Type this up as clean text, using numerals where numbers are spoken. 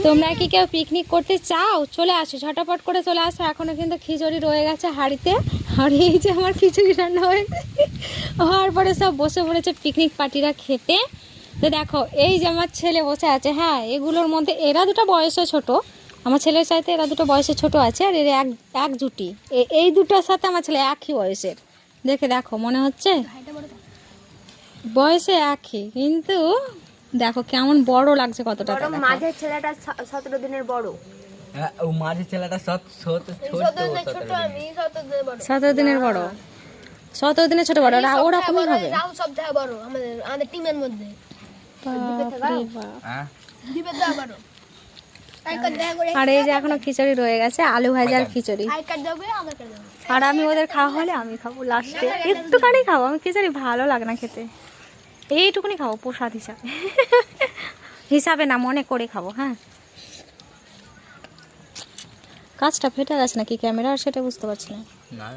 তোমরা কি কেউ পিকনিক করতে চাও? চলে আসো, ঝটাপট করে চলে আসো। এখনো কিন্তু খিচুড়ি রয়ে গেছে হাঁড়িতে। আর এই যে আমার খিচুড়ি রান্না হয়েছে, হওয়ার পরে সব বসে পড়েছে পিকনিক পার্টিরা খেতে। তো দেখো এই যে আমার ছেলে বসে আছে। হ্যাঁ, এগুলোর মধ্যে এরা দুটো বয়সে ছোট, আমার ছেলের চাইতে এরা দুটো বয়সে ছোট আছে। আর এরা এক জুটি, এই দুটোর সাথে আমার ছেলে একই বয়সের। দেখো মনে হচ্ছে বয়সে একই, কিন্তু দেখো কেমন বড় লাগছে কতটা। মাঝের ছেলেটা 17 দিনের বড়। হ্যাঁ, ও মাঝের ছেলেটা 17 দিনের বড়, 17 দিনের ছোট বড়। ওরকমই হবে। রাহুল সবথেকে বড় আমাদের টিমের মধ্যে। হ্যাঁ, আর এই যে এখনো খিচুড়ি রয়ে গেছে, আলু ভাজার খিচুড়ি। আর আমি ওদের খাওয়া হলে আমি খাবো লাস্টে, একটুখানি খাবো। আমি খিচুড়ি ভালো লাগে না খেতে, এইটুকুনি খাবো প্রসাদ হিসাবে। হিসাবে না, মনে করে খাবো। হ্যাঁ, কাজটা ফেটে গেছে নাকি ক্যামেরা, সেটা বুঝতে পারছি না। না